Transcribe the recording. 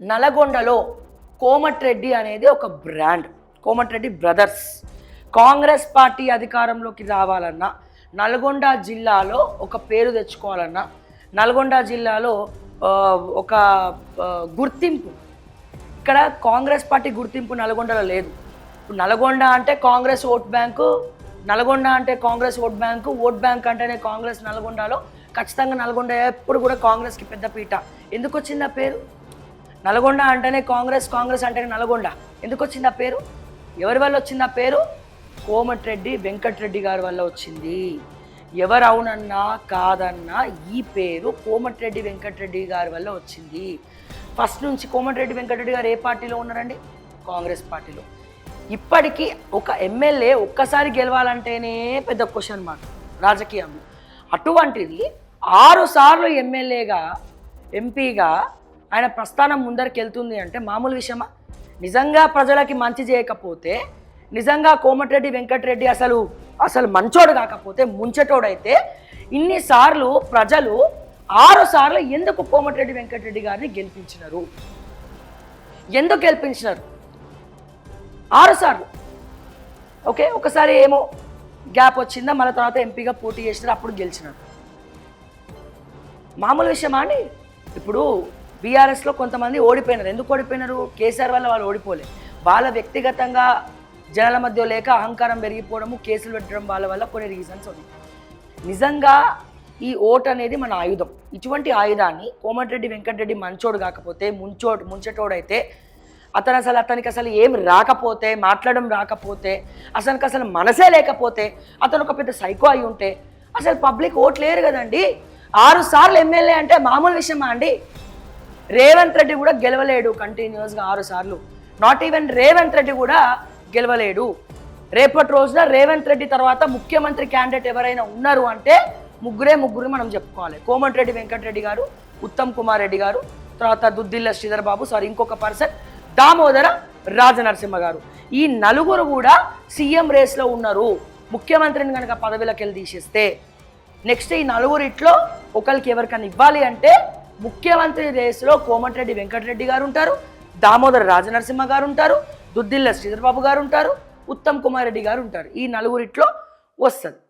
నల్గొండలో కోమటిరెడ్డి అనేది ఒక brand. Komatireddy brothers. Congress party అధికారంలోకి రావాలన్నా, నల్గొండ జిల్లాలో ఒక పేరు తెచ్చుకోవాలన్నా, నల్గొండ జిల్లాలో ఒక గుర్తింపు, ఇక్కడ కాంగ్రెస్ పార్టీ గుర్తింపు నల్గొండలో లేదు. ఇప్పుడు నల్గొండ అంటే కాంగ్రెస్ ఓట్ బ్యాంకు, నల్గొండ అంటే Congress vote bank, vote bank అంటేనే కాంగ్రెస్. నల్గొండలో ఖచ్చితంగా నల్గొండ ఎప్పుడు కూడా కాంగ్రెస్కి పెద్ద పీట. ఎందుకు వచ్చింది ఆ పేరు? నల్గొండ అంటేనే కాంగ్రెస్, కాంగ్రెస్ అంటేనే నల్గొండ. ఎందుకు వచ్చింది ఆ పేరు? ఎవరి వల్ల వచ్చింది ఆ పేరు? కోమటిరెడ్డి వెంకటరెడ్డి గారి వల్ల వచ్చింది. ఎవరు అవునన్నా కాదన్నా ఈ పేరు కోమటిరెడ్డి వెంకటరెడ్డి గారి వల్ల వచ్చింది. ఫస్ట్ నుంచి కోమటిరెడ్డి వెంకటరెడ్డి గారు ఏ పార్టీలో ఉన్నారండి? కాంగ్రెస్ పార్టీలో. ఇప్పటికీ ఒక ఎమ్మెల్యే ఒక్కసారి గెలవాలంటేనే పెద్ద క్వశ్చన్ మార్క్ రాజకీయంలో. అటువంటిది 6 సార్లు ఎమ్మెల్యేగా, ఎంపీగా ఆయన ప్రస్థానం ముందరికి వెళ్తుంది అంటే మామూలు విషయమా? నిజంగా ప్రజలకి మంచి చేయకపోతే, నిజంగా కోమటిరెడ్డి వెంకటరెడ్డి అసలు మంచోడు కాకపోతే, ముంచటోడైతే ఇన్నిసార్లు ప్రజలు 6 సార్లు ఎందుకు కోమటిరెడ్డి వెంకటరెడ్డి గారిని గెలిపించినారు? ఎందుకు గెలిపించినారు? 6 సార్లు. ఓకే, ఒకసారి ఏమో గ్యాప్ వచ్చిందా, మళ్ళీ తర్వాత ఎంపీగా పోటీ చేసినారు, అప్పుడు గెలిచినారు. మామూలు విషయమా అండి? ఇప్పుడు బీఆర్ఎస్లో కొంతమంది ఓడిపోయినారు. ఎందుకు ఓడిపోయినారు? కేసీఆర్ వల్ల వాళ్ళు ఓడిపోలే. వాళ్ళ వ్యక్తిగతంగా జనాల మధ్య లేక అహంకారం పెరిగిపోవడము, కేసులు పెట్టడం వాళ్ళ వల్ల కొన్ని రీజన్స్ ఉన్నాయి. నిజంగా ఈ ఓట్ అనేది మన ఆయుధం. ఇటువంటి ఆయుధాన్ని కోమటిరెడ్డి వెంకటరెడ్డి మంచోడు కాకపోతే, ముంచటోడైతే, అతనికి అసలు ఏం రాకపోతే, మాట్లాడడం రాకపోతే, అసలు మనసే లేకపోతే, అతను ఒక పెద్ద సైకో అయి ఉంటే అసలు పబ్లిక్ ఓట్ లేరు కదండి. 6 సార్లు ఎమ్మెల్యే అంటే మామూలు విషయమా అండి? రేవంత్ రెడ్డి కూడా గెలవలేడు కంటిన్యూస్గా 6 సార్లు. నాట్ ఈవెన్ రేవంత్ రెడ్డి కూడా గెలవలేడు. రేపటి రోజున రేవంత్ రెడ్డి తర్వాత ముఖ్యమంత్రి క్యాండిడేట్ ఎవరైనా ఉన్నారు అంటే ముగ్గురు మనం చెప్పుకోవాలి. కోమటిరెడ్డి వెంకటరెడ్డి గారు, ఉత్తమ్ కుమార్ రెడ్డి గారు, తర్వాత దుద్దిల్ల శ్రీధర్ బాబు, ఇంకొక పర్సన్ దామోదర రాజనరసింహ గారు. ఈ నలుగురు కూడా సీఎం రేస్లో ఉన్నారు. ముఖ్యమంత్రిని కనుక పదవిలోకి వెళ్ళి తీసేస్తే నెక్స్ట్ ఈ నలుగురిట్లో ఒకరికి ఎవరికైనా ఇవ్వాలి అంటే ముఖ్యమంత్రి రేసులో కోమటిరెడ్డి వెంకటరెడ్డి గారు ఉంటారు, దామోదర రాజనరసింహ గారు ఉంటారు, దుద్దిల్ల శ్రీధర్ బాబు గారు ఉంటారు, ఉత్తమ్ కుమార్ రెడ్డి గారు ఉంటారు. ఈ నలుగురిట్లో వస్తుంది.